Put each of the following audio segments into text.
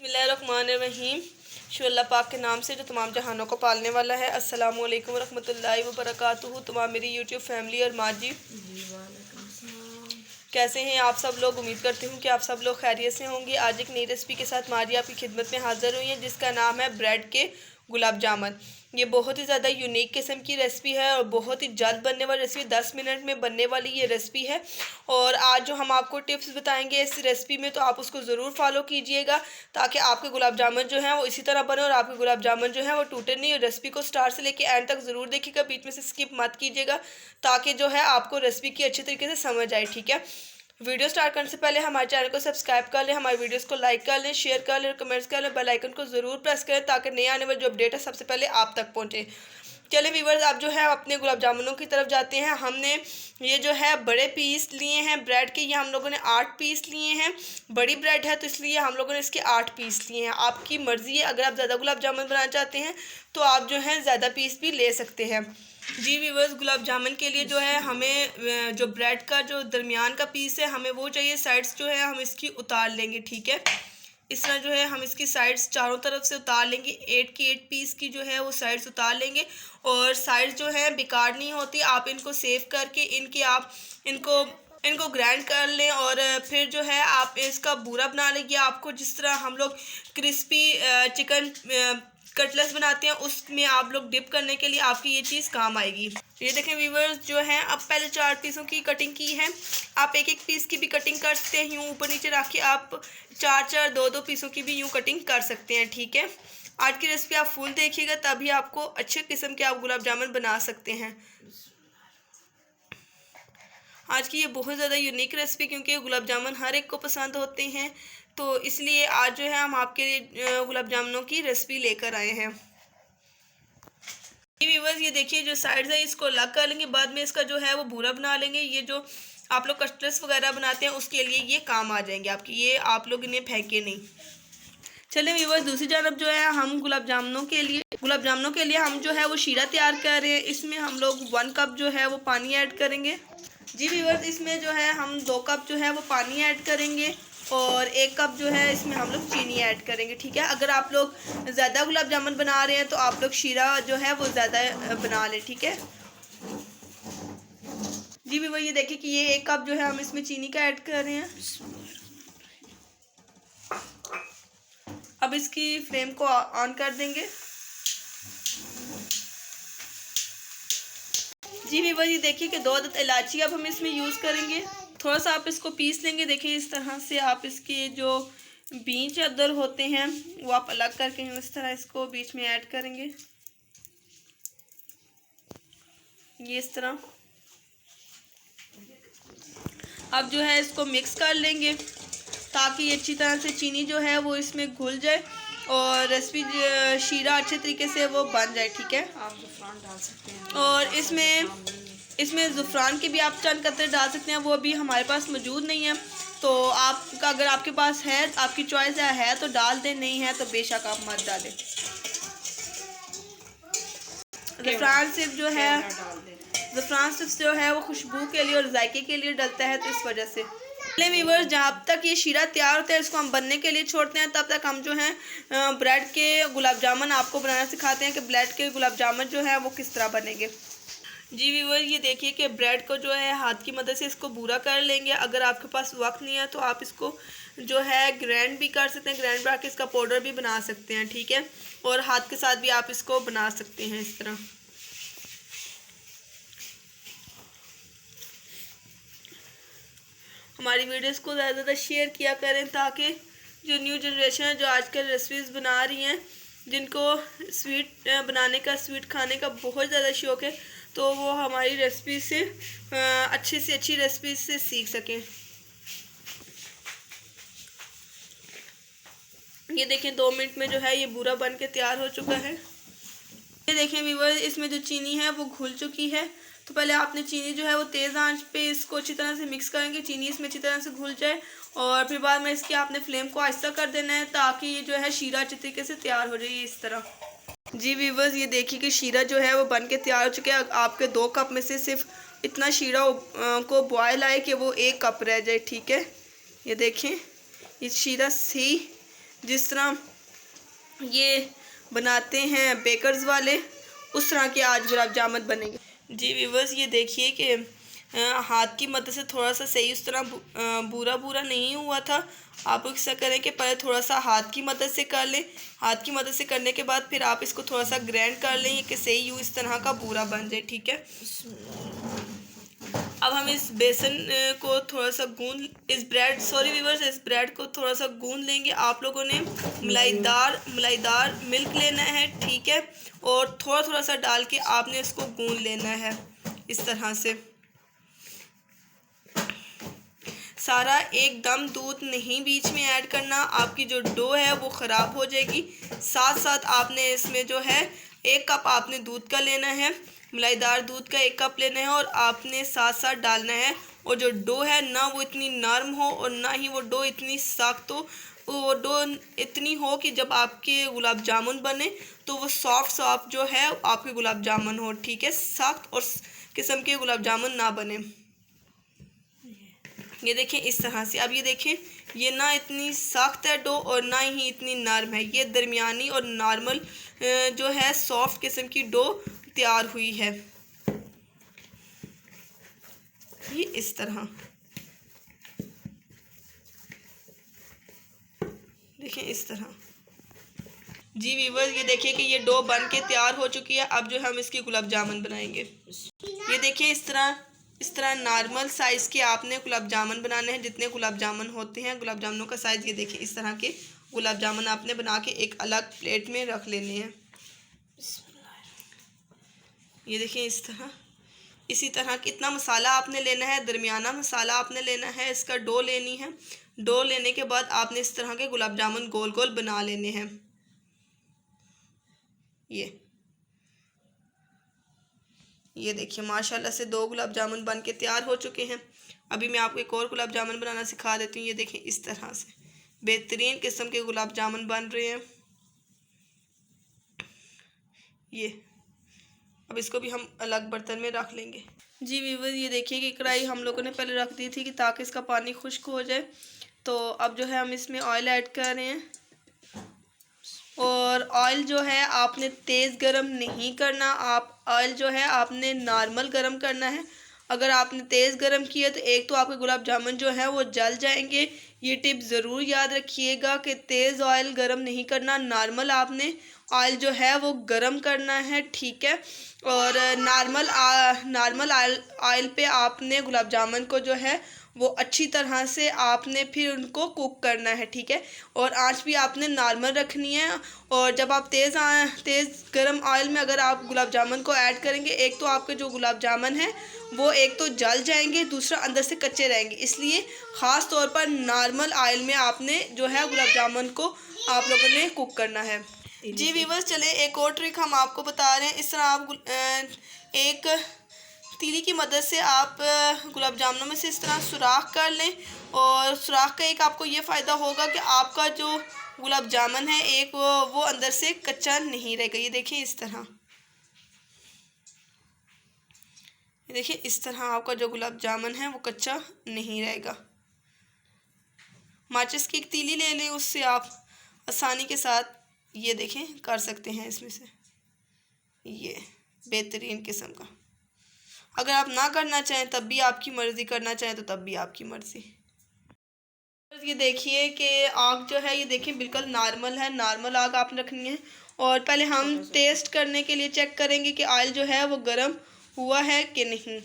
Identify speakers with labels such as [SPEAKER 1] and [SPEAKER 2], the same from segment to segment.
[SPEAKER 1] बिस्मिल्लाहिर्रहमानिर्रहीम। शो अल्लाह पाक के नाम से जो तमाम जहानों को पालने वाला है। अस्सलामु अलैकुम रहमतुल्लाहि व बरकातुहू। तमाम मेरी यूट्यूब फैमिली और माँ जी कैसे हैं आप सब लोग। उम्मीद करती हूँ कि आप सब लोग खैरियत से होंगे। आज एक नई रेसिपी के साथ माँ जी आपकी खिदमत में हाज़िर हुई है, जिसका नाम है ब्रेड के गुलाब जामुन। ये बहुत ही ज़्यादा यूनिक किस्म की रेसिपी है और बहुत ही जल्द बनने वाली रेसिपी, 10 मिनट में बनने वाली ये रेसिपी है। और आज जो हम आपको टिप्स बताएंगे इस रेसिपी में, तो आप उसको ज़रूर फॉलो कीजिएगा ताकि आपके गुलाब जामुन जो है वो इसी तरह बने और आपके गुलाब जामुन जो है वो टूटे नहीं। और रेसिपी को स्टार्ट से लेके एंड तक ज़रूर देखिएगा, बीच में से स्किप मत कीजिएगा ताकि जो है आपको रेसिपी की अच्छी तरीके से समझ आए। ठीक है, वीडियो स्टार्ट करने से पहले हमारे चैनल को सब्सक्राइब कर लें, हमारे वीडियोस को लाइक कर लें, शेयर कर लें, कमेंट्स कर लें, बेल आइकन को ज़रूर प्रेस करें ताकि नए आने वाले जो अपडेट है सबसे पहले आप तक पहुंचे। चलिए व्यूवर्स, आप जो है अपने गुलाब जामुनों की तरफ जाते हैं। हमने ये जो है बड़े पीस लिए हैं ब्रेड के, ये हम लोगों ने 8 पीस लिए हैं। बड़ी ब्रेड है तो इसलिए हम लोगों ने इसके 8 पीस लिए हैं। आपकी मर्ज़ी है, अगर आप ज़्यादा गुलाब जामुन बनाना चाहते हैं तो आप जो है ज़्यादा पीस भी ले सकते हैं। जी व्यूवर्स, गुलाब जामुन के लिए जो है हमें जो ब्रेड का जो दरमियान का पीस है हमें वो चाहिए। साइड्स जो है हम इसकी उतार लेंगे। ठीक है, इस तरह जो है हम इसकी साइड्स चारों तरफ से उतार लेंगे। 8 की 8 पीस की जो है वो साइड्स उतार लेंगे। और साइड्स जो है बेकार नहीं होती, आप इनको सेव करके इनको ग्राइंड कर लें और फिर जो है आप इसका बूरा बना लेंगे। आपको जिस तरह हम लोग क्रिस्पी चिकन कटलेट्स बनाते हैं उसमें आप लोग डिप करने के लिए आपकी ये चीज़ काम आएगी। ये देखें व्यूवर्स, जो है अब पहले 4 पीसों की कटिंग की है। आप एक एक पीस की भी कटिंग कर सकते हैं, यूँ ऊपर नीचे रख के आप 4 2 पीसों की भी यूँ कटिंग कर सकते हैं। ठीक है, आज की रेसिपी आप फुल देखिएगा तभी आपको अच्छे किस्म के आप गुलाब जामुन बना सकते हैं। आज की ये बहुत ज़्यादा यूनिक रेसिपी, क्योंकि गुलाब जामुन हर एक को पसंद होते हैं, तो इसलिए आज जो है हम आपके लिए गुलाब जामुनों की रेसिपी लेकर आए हैं। व्यूअर्स, ये देखिए जो साइड्स है इसको अलग कर लेंगे, बाद में इसका जो है वो भूरा बना लेंगे। ये जो आप लोग कटलेट्स वगैरह बनाते हैं उसके लिए ये काम आ जाएंगे आपकी, ये आप लोग इन्हें फेंके नहीं। चलिए व्यूअर्स, दूसरी जानब जो है हम गुलाब जामुनों के लिए हम जो है वो शीरा तैयार कर रहे हैं। इसमें हम लोग 1 कप जो है वो पानी ऐड करेंगे। जी व्यूअर्स, इसमें जो है हम 2 कप जो है वो पानी ऐड करेंगे और 1 कप जो है इसमें हम लोग चीनी ऐड करेंगे। ठीक है, अगर आप लोग ज़्यादा गुलाब जामुन बना रहे हैं तो आप लोग शीरा जो है वो ज़्यादा बना लें। ठीक है जी व्यूअर, ये देखिए कि ये 1 कप जो है हम इसमें चीनी का ऐड कर रहे हैं। अब इसकी फ्लेम को ऑन कर देंगे। जी व्यूअर, ये देखिए कि 2 अदद इलायची अब हम इसमें यूज़ करेंगे। थोड़ा सा आप इसको पीस लेंगे। देखिए इस तरह से आप इसके जो बीज अदर होते हैं वो आप अलग करके इस तरह इसको बीच में ऐड करेंगे। ये इस तरह अब जो है इसको मिक्स कर लेंगे ताकि अच्छी तरह से चीनी जो है वो इसमें घुल जाए और रेसिपी शीरा अच्छे तरीके से वो बन जाए। ठीक है,
[SPEAKER 2] आप ज़ुफ़रान डाल सकते हैं
[SPEAKER 1] और इसमें ज़ुफ़रान के भी आप चंद कतरे डाल सकते हैं, वो अभी हमारे पास मौजूद नहीं है। तो आपका अगर आपके पास है, आपकी चॉइस है तो डाल दें, नहीं है तो बेशक आप मत डालें। ज़ुफ़रान सिर्फ जो है वो खुशबू के लिए और जायके के लिए डलता है, तो इस वजह से। चलिए व्यूअर्स, जब तक ये शीरा तैयार होता है इसको हम बनने के लिए छोड़ते हैं, तब तक हम जो है ब्रेड के गुलाब जामुन आपको बनाना सिखाते हैं कि ब्रेड के गुलाब जामुन जो है वो किस तरह बनेंगे। जी व्यूअर्स, ये देखिए कि ब्रेड को जो है हाथ की मदद से इसको बूरा कर लेंगे। अगर आपके पास वक्त नहीं है तो आप इसको जो है ग्राइंड भी कर सकते हैं, ग्राइंड करके इसका पाउडर भी बना सकते हैं। ठीक है, और हाथ के साथ भी आप इसको बना सकते हैं इस तरह। हमारी वीडियोस को ज़्यादा से ज़्यादा शेयर किया करें ताकि जो न्यू जनरेशन है, जो आजकल रेसिपीज़ बना रही हैं, जिनको स्वीट बनाने का, स्वीट खाने का बहुत ज़्यादा शौक़ है, तो वो हमारी रेसिपी से अच्छी रेसिपी से सीख सकें। ये देखें 2 मिनट में जो है ये बूरा बन के तैयार हो चुका है। ये देखें व्यूअर्स, इसमें जो चीनी है वो घुल चुकी है। तो पहले आपने चीनी जो है वो तेज़ आंच पे इसको अच्छी तरह से मिक्स करेंगे, चीनी इसमें अच्छी तरह से घुल जाए। और फिर बाद में इसकी आपने फ्लेम को आहिस्ता कर देना है ताकि ये जो है शीरा अच्छी तरीके से तैयार हो जाए इस तरह। जी व्यूअर्स, ये देखिए कि शीरा जो है वो बन के तैयार हो चुका है। आपके 2 कप में से सिर्फ इतना शीरा को बॉयल आए कि वो 1 कप रह जाए। ठीक है, ये देखें ये शीरा सही जिस तरह ये बनाते हैं बेकर्स वाले, उस तरह के आज गुलाब जामुन बनेंगे। जी व्यूवर्स, ये देखिए कि हाथ की मदद से थोड़ा सा सही उस तरह पूरा पूरा नहीं हुआ था। आप ऐसा करें कि पहले थोड़ा सा हाथ की मदद से कर लें। हाथ की मदद से करने के बाद फिर आप इसको थोड़ा सा ग्राइंड कर लें कि सही यूँ इस तरह का पूरा बन जाए। ठीक है, अब हम इस बेसन को थोड़ा सा इस ब्रेड को थोड़ा सा गूंद लेंगे। आप लोगों ने मलाईदार मिल्क लेना है, ठीक है, और थोड़ा थोड़ा सा डाल के आपने इसको गूंद लेना है इस तरह से। सारा एकदम दूध नहीं बीच में ऐड करना, आपकी जो डो है वो ख़राब हो जाएगी। साथ साथ आपने इसमें जो है 1 कप आपने दूध का लेना है, मलाईदार दूध का 1 कप लेना है, और आपने साथ साथ डालना है। और जो डो है ना वो इतनी नरम हो और ना ही वो डो इतनी सख्त हो। वो डो इतनी हो कि जब आपके गुलाब जामुन बने तो वो सॉफ्ट जो है आपके गुलाब जामुन हो। ठीक है, सख्त और किस्म के गुलाब जामुन ना बने। ये देखें इस तरह से। अब ये देखें, ये ना इतनी सख्त है डो और ना ही इतनी नरम है, ये दरमियानी और नॉर्मल जो है सॉफ्ट किस्म की डो तैयार हुई है। ये इस तरह देखें, इस तरह। जी व्यूअर्स, ये देखिए कि ये डो बन के तैयार हो चुकी है। अब जो हम इसकी गुलाब जामुन बनाएंगे। ये देखिए इस तरह नॉर्मल साइज़ के आपने गुलाब जामुन बनाने हैं। जितने गुलाब जामुन होते हैं, गुलाब जामुनों का साइज़ ये देखिए, इस तरह के गुलाब जामुन आपने बना के एक अलग प्लेट में रख लेने हैं। ये देखिए इसी तरह कितना मसाला आपने लेना है, दरमियाना मसाला आपने लेना है। इसका डो लेनी है। डो लेने के बाद आपने इस तरह के गुलाब जामुन गोल गोल बना लेने हैं। ये देखिए माशाल्लाह से 2 गुलाब जामुन बन के तैयार हो चुके हैं। अभी मैं आपको एक और गुलाब जामुन बनाना सिखा देती हूँ। ये देखें इस तरह से बेहतरीन किस्म के गुलाब जामुन बन रहे हैं। ये अब इसको भी हम अलग बर्तन में रख लेंगे। जी व्यूअर्स, ये देखिए कि कढ़ाई हम लोगों ने पहले रख दी थी कि ताकि इसका पानी खुश्क हो जाए। तो अब जो है हम इसमें ऑयल ऐड कर रहे हैं। और ऑयल जो है आपने तेज़ गरम नहीं करना, आप ऑयल जो है आपने नॉर्मल गरम करना है। अगर आपने तेज़ गरम किया तो एक तो आपके गुलाब जामुन जो है वो जल जाएंगे। ये टिप ज़रूर याद रखिएगा कि तेज़ ऑयल गरम नहीं करना, नॉर्मल आपने ऑयल जो है वो गरम करना है। ठीक है, और नॉर्मल ऑयल पे आपने गुलाब जामुन को जो है वो अच्छी तरह से आपने फिर उनको कुक करना है। ठीक है, और आंच भी आपने नॉर्मल रखनी है। और जब आप तेज़ गरम ऑयल में अगर आप गुलाब जामुन को ऐड करेंगे, एक तो आपके जो गुलाब जामुन है वो एक तो जल जाएंगे, दूसरा अंदर से कच्चे रहेंगे। इसलिए ख़ास तौर पर नॉर्मल ऑयल में आपने जो है गुलाब जामुन को आप लोगों ने कुक करना है। जी व्यूअर्स, चले एक और ट्रिक हम आपको बता रहे हैं। इस तरह आप एक तीली की मदद से आप गुलाब जामुनों में से इस तरह सुराख कर लें। और सुराख का एक आपको ये फ़ायदा होगा कि आपका जो गुलाब जामुन है एक वो अंदर से कच्चा नहीं रहेगा। ये देखिए इस तरह, ये देखिए इस तरह आपका जो गुलाब जामुन है वो कच्चा नहीं रहेगा। माचिस की एक तीली ले लें, उससे आप आसानी के साथ ये देखें कर सकते हैं इसमें से। ये बेहतरीन किस्म का, अगर आप ना करना चाहें तब भी आपकी मर्ज़ी, करना चाहें तो तब भी आपकी मर्ज़ी। ये देखिए कि आग जो है ये देखिए बिल्कुल नॉर्मल है, नॉर्मल आग आपने रखनी है। और पहले हम टेस्ट करने के लिए चेक करेंगे कि ऑयल जो है वो गर्म हुआ है कि नहीं।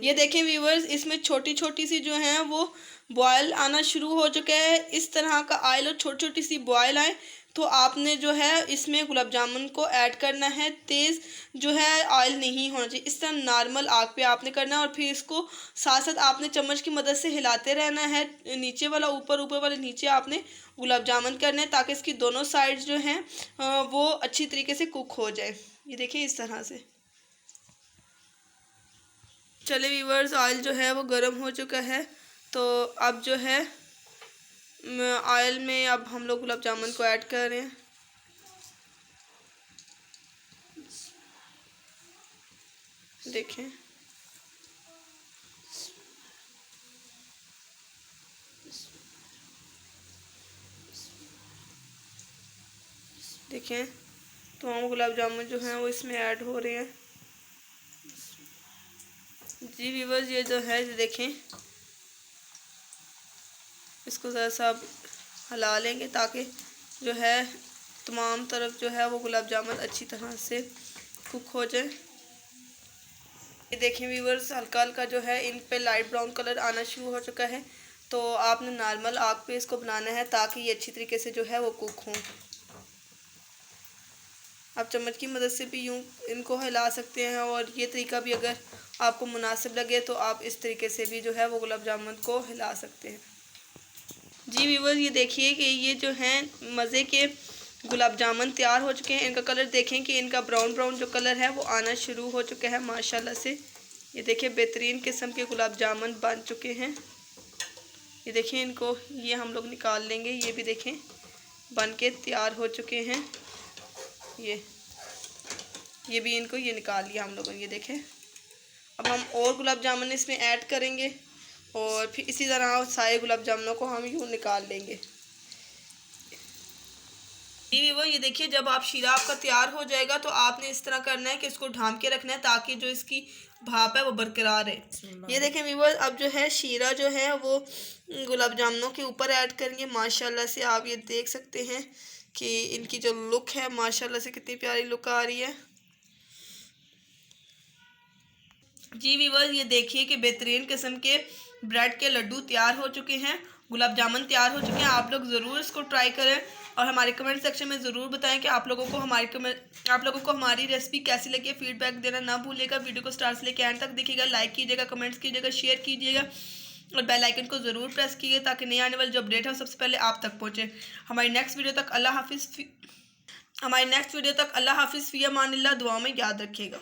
[SPEAKER 1] ये देखें व्यूवर्स, इसमें छोटी छोटी सी जो है वो बॉयल आना शुरू हो चुका है। इस तरह का ऑयल और छोटी छोटी सी बॉयल आए तो आपने जो है इसमें गुलाब जामुन को ऐड करना है। तेज़ जो है ऑयल नहीं होना चाहिए, इस तरह नॉर्मल आग पे आपने करना है। और फिर इसको साथ साथ आपने चम्मच की मदद से हिलाते रहना है। नीचे वाला ऊपर, ऊपर वाले नीचे आपने गुलाब जामुन करने हैं ताकि इसकी दोनों साइड्स जो हैं वो अच्छी तरीके से कुक हो जाए। ये देखिए इस तरह से। चले व्यूवर्स, ऑयल जो है वो गर्म हो चुका है। तो अब जो है ऑयल में अब हम लोग गुलाब जामुन को ऐड कर रहे हैं। देखें देखें तमाम गुलाब जामुन जो हैं वो इसमें ऐड हो रहे हैं। जी व्यूअर्स, ये जो है देखें, इसको ज़रा सा आप हिला लेंगे ताकि जो है तमाम तरफ जो है वो गुलाब जामुन अच्छी तरह से कुक हो जाए। ये देखें व्यूअर्स, हल्का हल्का जो है इन पे लाइट ब्राउन कलर आना शुरू हो चुका है। तो आपने नॉर्मल आग पे इसको बनाना है ताकि ये अच्छी तरीके से जो है वो कुक हों। आप चम्मच की मदद से भी यूँ इनको हिला सकते हैं, और ये तरीका भी अगर आपको मुनासिब लगे तो आप इस तरीके से भी जो है वो गुलाब जामुन को हिला सकते हैं। जी व्यूअर्स, ये देखिए कि ये जो हैं मज़े के गुलाब जामुन तैयार हो चुके हैं। इनका कलर देखें कि इनका ब्राउन ब्राउन जो कलर है वो आना शुरू हो चुका है माशाल्लाह से। ये देखिए बेहतरीन किस्म के गुलाब जामुन बन चुके हैं। ये देखिए इनको ये हम लोग निकाल लेंगे। ये भी देखें बन के तैयार हो चुके हैं। ये भी इनको ये निकाल लिया हम लोगों ने। ये देखें, अब हम और गुलाब जामुन इसमें ऐड करेंगे और फिर इसी तरह सारे गुलाब जामुनों को हम यूँ निकाल लेंगे। जी वो ये देखिए, जब आप शीरा आपका तैयार हो जाएगा तो आपने इस तरह करना है कि इसको ढाँप के रखना है ताकि जो इसकी भाप है वो बरकरार रहे। ये देखें व्यूअर्स, अब जो है शीरा जो है वो गुलाब जामुनों के ऊपर ऐड करेंगे। माशाल्लाह से आप ये देख सकते हैं कि इनकी जो लुक है माशाल्लाह से कितनी प्यारी लुक आ रही है। जी व्यूअर्स, ये देखिए कि बेहतरीन किस्म के ब्रेड के लड्डू तैयार हो चुके हैं, गुलाब जामुन तैयार हो चुके हैं। आप लोग ज़रूर इसको ट्राई करें और हमारे कमेंट सेक्शन में ज़रूर बताएं कि आप लोगों को हमारी रेसिपी कैसी लगी है। फीडबैक देना ना भूलिएगा। वीडियो को स्टार्ट से लेकर एंड तक देखिएगा, लाइक कीजिएगा, कमेंट्स कीजिएगा, शेयर कीजिएगा और बेल आइकन को ज़रूर प्रेस कीजिए ताकि नए आने वाले जो अपडेट है सबसे पहले आप तक पहुँचे। हमारी नेक्स्ट वीडियो तक अल्लाह हाफिज़। फ़ी अमानिल्लाह, दुआ में याद रखिएगा।